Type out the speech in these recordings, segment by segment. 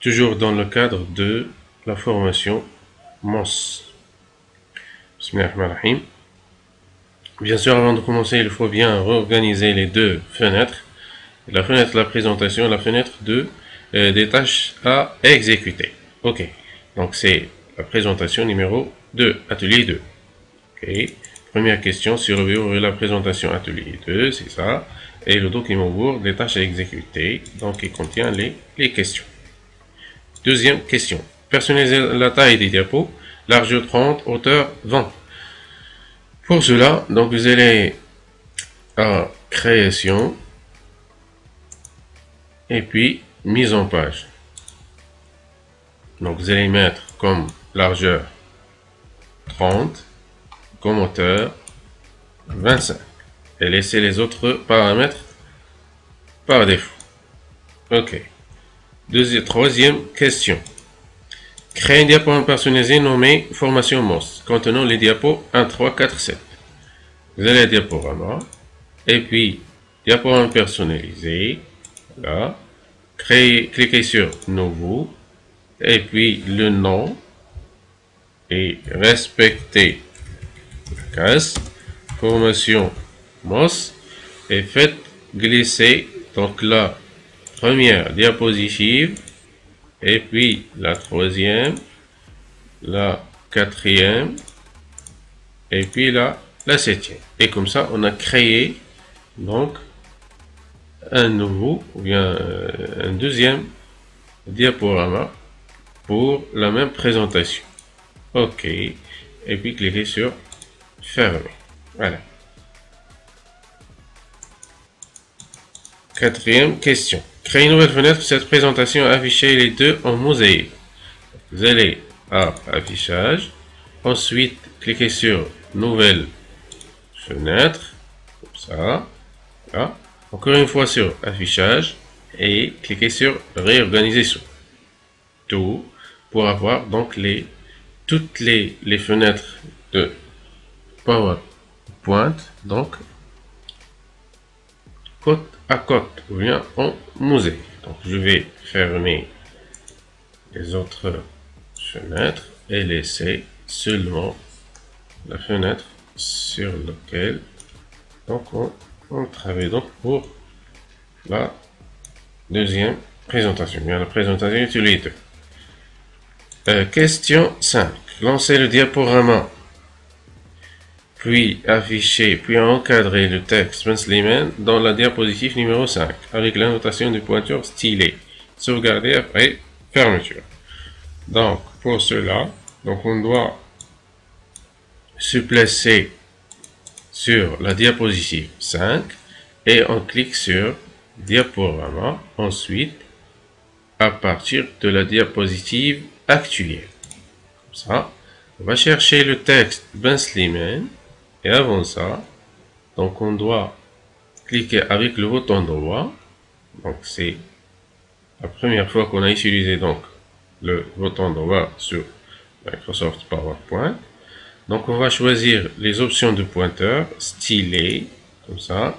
toujours dans le cadre de la formation MOS. Bismillahirrahmanirrahim. Bien sûr, avant de commencer, il faut bien réorganiser les deux fenêtres. La fenêtre de la présentation, la fenêtre des tâches à exécuter. Ok, donc c'est la présentation numéro 2, atelier 2. Ok, première question sur la présentation atelier 2, c'est ça. Et le document Word des tâches à exécuter, donc il contient les questions. Deuxième question, personnaliser la taille des diapos, largeur 30, hauteur 20. Pour cela, donc vous allez à création et puis mise en page. Donc vous allez mettre comme largeur 30, comme hauteur 25 et laisser les autres paramètres par défaut. Ok. Troisième question. Créer un diaporama personnalisé nommé formation MOS contenant les diapos 1, 3, 4, 7. Vous allez à diaporama et puis diaporama personnalisé. Là. Cliquez sur nouveau et puis le nom et respectez la case formation MOS et faites glisser donc la première diapositive et puis la troisième, la quatrième et puis la septième. Et comme ça, on a créé donc un nouveau ou bien un deuxième diaporama pour la même présentation. Ok. Et puis cliquez sur fermer. Voilà. Quatrième question. Créer une nouvelle fenêtre. Cette présentation afficher les deux en mosaïque. Vous allez à affichage. Ensuite, cliquez sur nouvelle fenêtre. Comme ça. Voilà. Encore une fois sur affichage. Et cliquez sur réorganisation. Tout pour avoir donc toutes les fenêtres de PowerPoint. Donc côte à côte ou bien en mosaïque. Donc je vais fermer les autres fenêtres et laisser seulement la fenêtre sur laquelle donc on travaille donc pour la deuxième présentation, bien la présentation utilité. Question 5. Lancer le diaporama, puis afficher, puis encadrer le texte Slimane dans la diapositive numéro 5 avec l'annotation du pointeur stylé. Sauvegarder après fermeture. Donc pour cela, donc on doit se placer sur la diapositive 5 et on clique sur diaporama. Ensuite, à partir de la diapositive actuelle. Comme ça, on va chercher le texte Ben Slimane. Et avant ça, donc on doit cliquer avec le bouton droit. Donc c'est la première fois qu'on a utilisé donc le bouton droit sur Microsoft PowerPoint. Donc on va choisir les options de pointeur, styler, comme ça.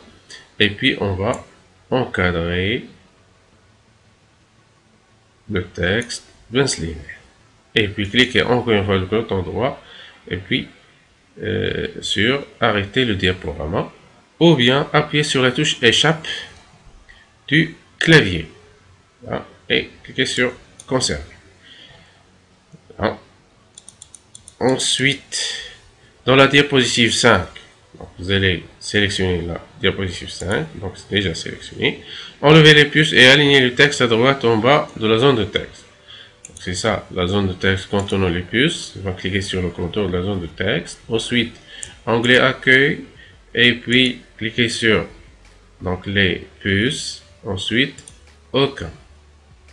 Et puis on va encadrer le texte Ben Slimane. Et puis cliquez encore une fois le bouton droit. Et puis sur arrêter le diaporama ou bien appuyer sur la touche échappe du clavier. Voilà, et cliquez sur conserver. Voilà. Ensuite, dans la diapositive 5, donc vous allez sélectionner la diapositive 5, donc c'est déjà sélectionné. Enlevez les puces et alignez le texte à droite en bas de la zone de texte. C'est ça, la zone de texte contenant les puces. On va cliquer sur le contour de la zone de texte. Ensuite, onglet accueil. Et puis, cliquez sur donc, les puces. Ensuite, aucun.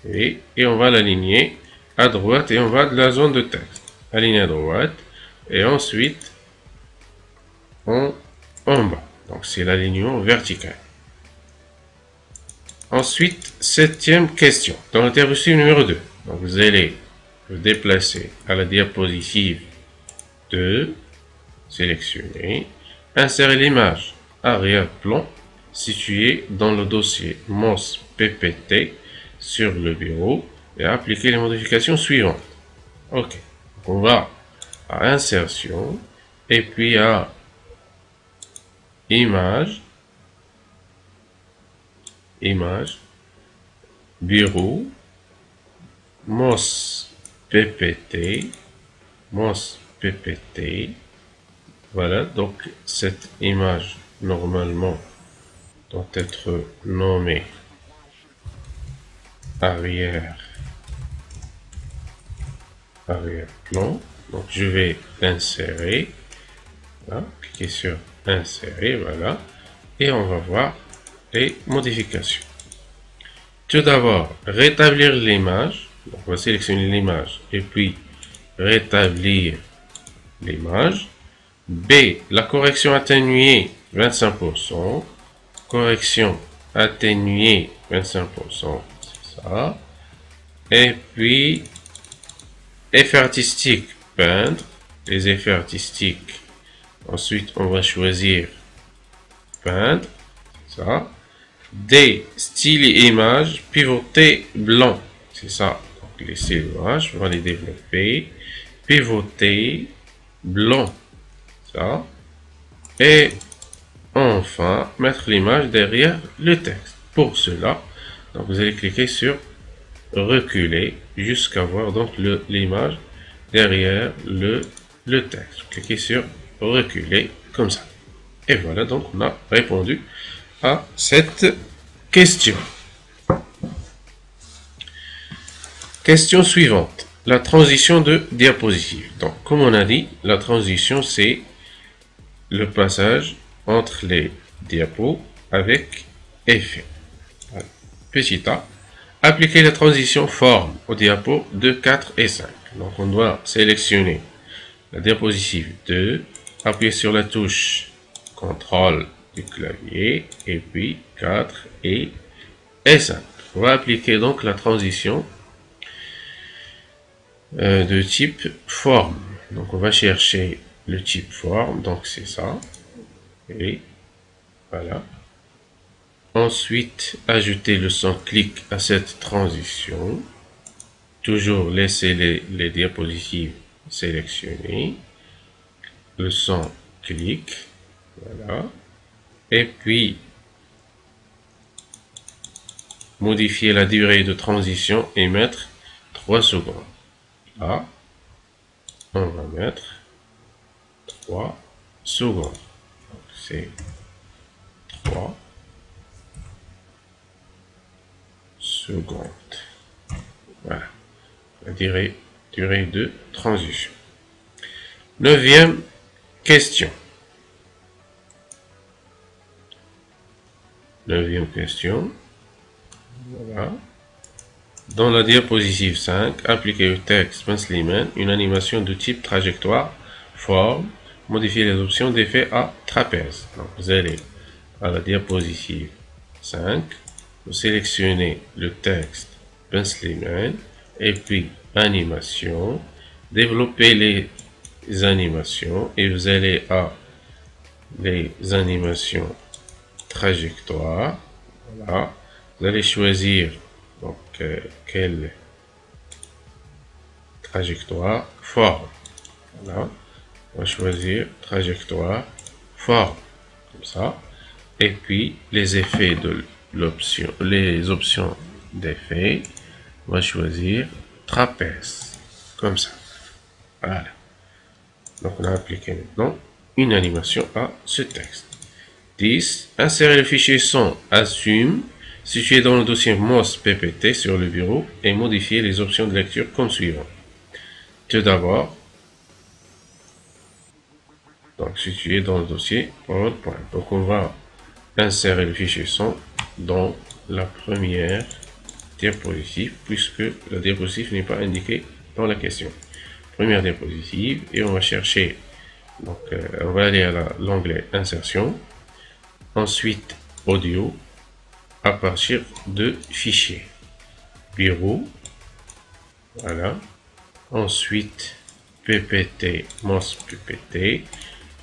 Et on va l'aligner à droite et en bas de la zone de texte. Aligner à droite. Et ensuite, en bas. Donc, c'est l'alignement vertical. Ensuite, septième question. Dans la diapositive numéro 2. Donc vous allez vous déplacer à la diapositive 2, sélectionner, insérer l'image arrière-plan située dans le dossier MOS PPT sur le bureau et appliquer les modifications suivantes. Ok, on va à insertion et puis à image, bureau, MOS PPT, voilà, donc cette image normalement doit être nommée arrière-plan. Donc je vais l'insérer, voilà, cliquer sur insérer, voilà, et on va voir les modifications. Tout d'abord, rétablir l'image. Donc on va sélectionner l'image et puis rétablir l'image. B, la correction atténuée 25%. Correction atténuée 25%, c'est ça. Et puis, effets artistiques, peindre. Les effets artistiques. Ensuite, on va choisir peindre, ça. D, style et image, pivoter blanc, c'est ça. Donc, les styles images, on va les développer. Pivoter blanc, ça. Et enfin, mettre l'image derrière le texte. Pour cela, donc vous allez cliquer sur reculer jusqu'à voir donc l'image derrière le texte. Cliquez sur reculer comme ça. Et voilà, donc on a répondu à cette question. Question suivante. La transition de diapositive. Donc, comme on a dit, la transition, c'est le passage entre les diapos avec effet. Voilà. Petit a. Appliquer la transition forme aux diapos 2, 4 et 5. Donc, on doit sélectionner la diapositive 2, appuyer sur la touche CTRL du clavier, et puis 4 et 5. On va appliquer donc la transition de type forme. Donc on va chercher le type forme, donc c'est ça. Et voilà. Ensuite, ajouter le son clic à cette transition. Toujours laisser les diapositives sélectionnées. Le son clic. Voilà. Et puis, modifier la durée de transition et mettre 3 secondes. Là, on va mettre 3 secondes. C'est 3 secondes. Voilà. La durée de transition. 9e question. 9e question. Voilà. Dans la diapositive 5, appliquez au texte Slimane une animation de type trajectoire, forme, modifier les options d'effet à trapèze. Donc, vous allez à la diapositive 5, vous sélectionnez le texte Slimane et puis animation, développez les animations et vous allez à les animations trajectoire. Voilà. Vous allez choisir donc quelle trajectoire forme. Voilà. On va choisir trajectoire forme comme ça. Et puis les effets de l'option, les options d'effets, on va choisir trapèze comme ça. Voilà. Donc on a appliqué maintenant une animation à ce texte. 10. Insérer le fichier son assume situé dans le dossier MOS PPT sur le bureau et modifier les options de lecture comme suivant. Tout d'abord, donc situé dans le dossier PowerPoint. Donc on va insérer le fichier son dans la première diapositive puisque la diapositive n'est pas indiquée dans la question. Première diapositive et on va chercher, donc on va aller à l'onglet insertion, ensuite audio à partir de fichier bureau, voilà, ensuite ppt MOS ppt,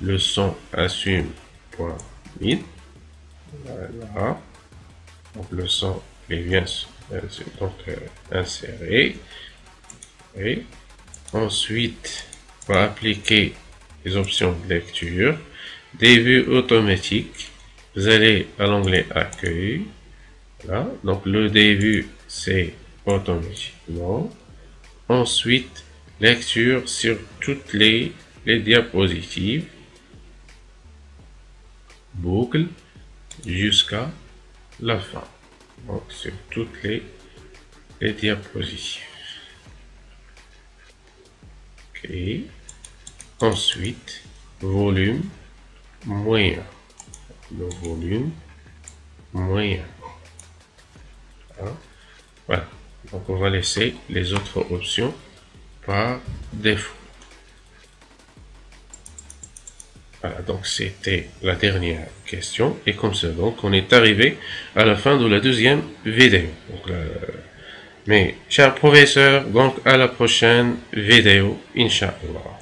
le son assume.mid, voilà, donc le son est bien Donc, insérer. Et ensuite, on va appliquer les options de lecture. Des vues automatiques. Vous allez à l'onglet Accueil. Voilà. Donc, le début, c'est automatiquement. Ensuite, lecture sur toutes les diapositives. Boucle jusqu'à la fin. Donc, sur toutes les diapositives. Ok. Ensuite, volume moyen. Le volume moyen. Voilà. Donc, on va laisser les autres options par défaut. Voilà, donc c'était la dernière question. Et comme ça, donc, on est arrivé à la fin de la deuxième vidéo. Donc, mes chers professeurs, donc à la prochaine vidéo, Inch'Allah.